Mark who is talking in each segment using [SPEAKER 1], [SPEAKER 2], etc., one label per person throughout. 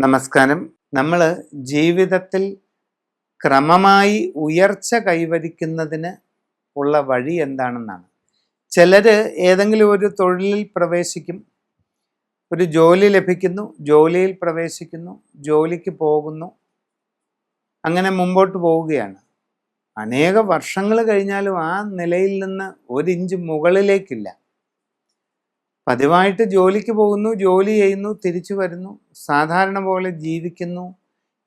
[SPEAKER 1] നമസ്കാരം. നമ്മൾ ജീവിതത്തിൽ ക്രമമായി ഉയർച്ച കൈവരിക്കുന്നതിന് ഉള്ള വഴി എന്താണെന്നാണ്. ചിലർ ഏതെങ്കിലും ഒരു തൊഴിലിൽ പ്രവേശിക്കും, ഒരു ജോലി ലഭിക്കുന്നു, ജോലിയിൽ പ്രവേശിക്കുന്നു, ജോലിക്ക് പോകുന്നു, അങ്ങനെ മുമ്പോട്ട് പോവുകയാണ്. അനേക വർഷങ്ങൾ കഴിഞ്ഞാലും ആ നിലയിൽ നിന്ന് ഒരിഞ്ച് മുകളിലേക്കില്ല. പതിവായിട്ട് ജോലിക്ക് പോകുന്നു, ജോലി ചെയ്യുന്നു, തിരിച്ചു വരുന്നു, സാധാരണ പോലെ ജീവിക്കുന്നു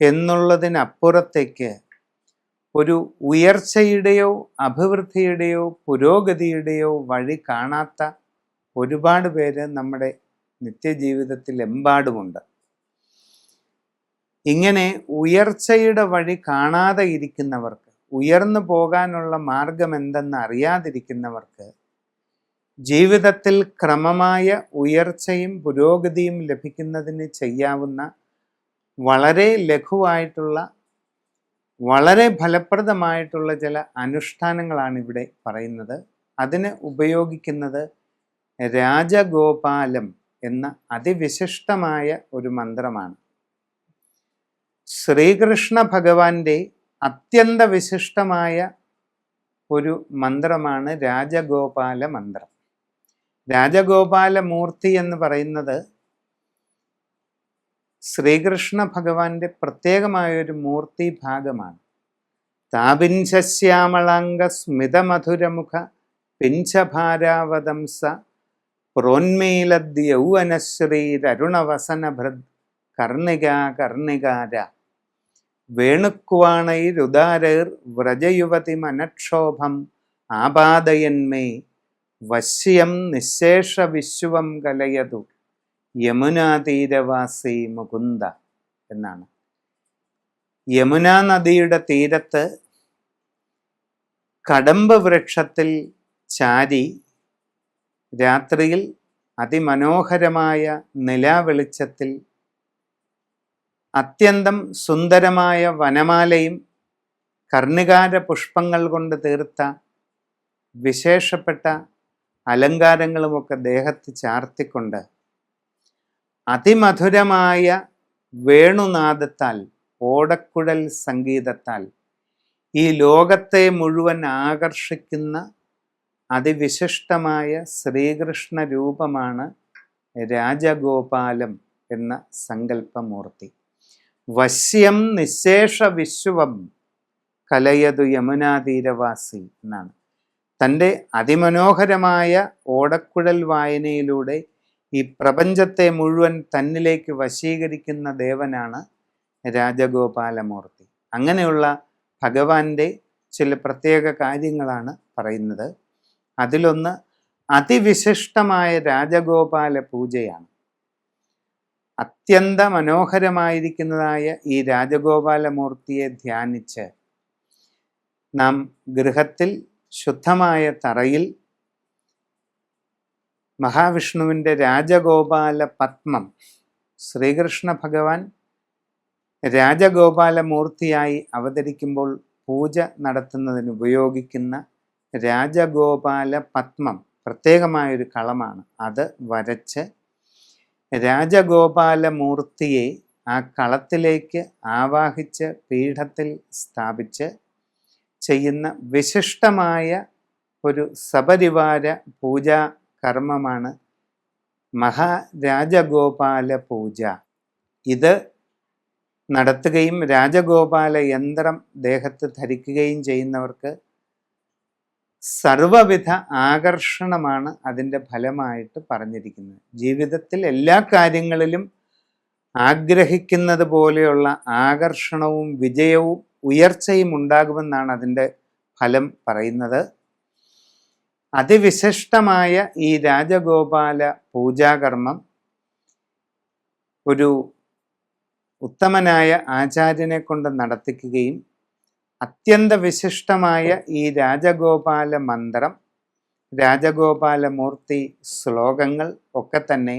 [SPEAKER 1] എന്നുള്ളതിനപ്പുറത്തേക്ക് ഒരു ഉയർച്ചയുടെയോ അഭിവൃദ്ധിയുടെയോ പുരോഗതിയുടെയോ വഴി കാണാത്ത ഒരുപാട് പേര് നമ്മുടെ നിത്യജീവിതത്തിൽ എമ്പാടുമുണ്ട്. ഇങ്ങനെ ഉയർച്ചയുടെ വഴി കാണാതെ ഇരിക്കുന്നവർക്ക്, ഉയർന്നു പോകാനുള്ള മാർഗം എന്തെന്ന് അറിയാതിരിക്കുന്നവർക്ക് ജീവിതത്തിൽ ക്രമമായ ഉയർച്ചയും പുരോഗതിയും ലഭിക്കുന്നതിന് ചെയ്യാവുന്ന വളരെ ലഘുവായിട്ടുള്ള, വളരെ ഫലപ്രദമായിട്ടുള്ള ചില അനുഷ്ഠാനങ്ങളാണ് ഇവിടെ പറയുന്നത്. അതിന് ഉപയോഗിക്കുന്നത് രാജഗോപാലം എന്ന അതിവിശിഷ്ടമായ ഒരു മന്ത്രമാണ്. ശ്രീകൃഷ്ണ ഭഗവാന്റെ അത്യന്ത വിശിഷ്ടമായ ഒരു മന്ത്രമാണ് രാജഗോപാല മന്ത്രം. രാജഗോപാലമൂർത്തി എന്ന് പറയുന്നത് ശ്രീകൃഷ്ണ ഭഗവാന്റെ പ്രത്യേകമായൊരു മൂർത്തി ഭാഗമാണ്. താപിഞ്ചശ്യാമളാംഗ സ്മിതമധുരമുഖ പിഞ്ചഭാരാവതംസ പ്രോന്മീലദ്യൗവനശ്രീരരുണവസനഭൃദ് കർണികാ കർണികാര വേണുക്വാണൈരുദാരൈർ വ്രജയുവതി മനക്ഷോഭം ആപാദയന്മേ വശ്യം നിശേഷ വിശ്വം കലയതു യമുനാതീരവാസി മുകുന്ദ എന്നാണ്. യമുനാ നദിയുടെ തീരത്ത് കടമ്പ് വൃക്ഷത്തിൽ ചാരി രാത്രിയിൽ അതിമനോഹരമായ നിലാവെളിച്ചത്തിൽ അത്യന്തം സുന്ദരമായ വനമാലയും കർണികാര പുഷ്പങ്ങൾ കൊണ്ട് തീർത്ത വിശേഷപ്പെട്ട അലങ്കാരങ്ങളുമൊക്കെ ദേഹത്ത് ചാർത്തിക്കൊണ്ട് അതിമധുരമായ വേണുനാദത്താൽ, ഓടക്കുഴൽ സംഗീതത്താൽ ഈ ലോകത്തെ മുഴുവൻ ആകർഷിക്കുന്ന അതിവിശിഷ്ടമായ ശ്രീകൃഷ്ണ രൂപമാണ് രാജഗോപാലം എന്ന സങ്കല്പമൂർത്തി. വശ്യം നിശേഷ വിശ്വം കലയതു യമുനാതീരവാസി എന്നാണ്. തൻ്റെ അതിമനോഹരമായ ഓടക്കുഴൽ വായനയിലൂടെ ഈ പ്രപഞ്ചത്തെ മുഴുവൻ തന്നിലേക്ക് വശീകരിക്കുന്ന ദേവനാണ് രാജഗോപാലമൂർത്തി. അങ്ങനെയുള്ള ഭഗവാന്റെ ചില പ്രത്യേക കാര്യങ്ങളാണ് പറയുന്നത്. അതിലൊന്ന് അതിവിശിഷ്ടമായ രാജഗോപാല പൂജയാണ്. അത്യന്ത മനോഹരമായിരിക്കുന്നതായ ഈ രാജഗോപാലമൂർത്തിയെ ധ്യാനിച്ച് നാം ഗൃഹത്തിൽ ശുദ്ധമായ തറയിൽ മഹാവിഷ്ണുവിൻ്റെ രാജഗോപാല പത്മം, ശ്രീകൃഷ്ണ ഭഗവാൻ രാജഗോപാലമൂർത്തിയായി അവതരിക്കുമ്പോൾ പൂജ നടത്തുന്നതിന് ഉപയോഗിക്കുന്ന രാജഗോപാല പത്മം പ്രത്യേകമായൊരു കളമാണ്. അത് വരച്ച് രാജഗോപാലമൂർത്തിയെ ആ കളത്തിലേക്ക് ആവാഹിച്ച് പീഠത്തിൽ സ്ഥാപിച്ച് ചെയ്യുന്ന വിശിഷ്ടമായ ഒരു സപരിവാര പൂജാ കർമ്മമാണ് മഹാരാജഗോപാല പൂജ. ഇത് നടത്തുകയും രാജഗോപാല യന്ത്രം ദേഹത്ത് ധരിക്കുകയും ചെയ്യുന്നവർക്ക് സർവവിധ ആകർഷണമാണ് അതിൻ്റെ ഫലമായിട്ട് പറഞ്ഞിരിക്കുന്നത്. ജീവിതത്തിൽ എല്ലാ കാര്യങ്ങളിലും ആഗ്രഹിക്കുന്നത് പോലെയുള്ള ആകർഷണവും വിജയവും ഉയർച്ചയും ഉണ്ടാകുമെന്നാണ് അതിൻ്റെ ഫലം പറയുന്നത്. അതിവിശിഷ്ടമായ ഈ രാജഗോപാല പൂജാകർമ്മം ഒരു ഉത്തമനായ ആചാര്യനെ കൊണ്ട് നടത്തിക്കുകയും അത്യന്ത വിശിഷ്ടമായ ഈ രാജഗോപാല മന്ത്രം, രാജഗോപാലമൂർത്തി ശ്ലോകങ്ങൾ ഒക്കെ തന്നെ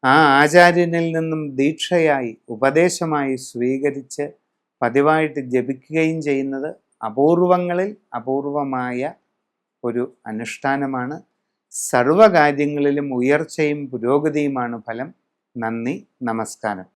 [SPEAKER 1] ആ ആചാര്യനിൽ നിന്നും ദീക്ഷയായി, ഉപദേശമായി സ്വീകരിച്ച് പതിവായിട്ട് ജപിക്കുകയും ചെയ്യുന്നത് അപൂർവങ്ങളിൽ അപൂർവമായ ഒരു അനുഷ്ഠാനമാണ്. സർവകാര്യങ്ങളിലും ഉയർച്ചയും പുരോഗതിയുമാണ് ഫലം. നന്ദി, നമസ്കാരം.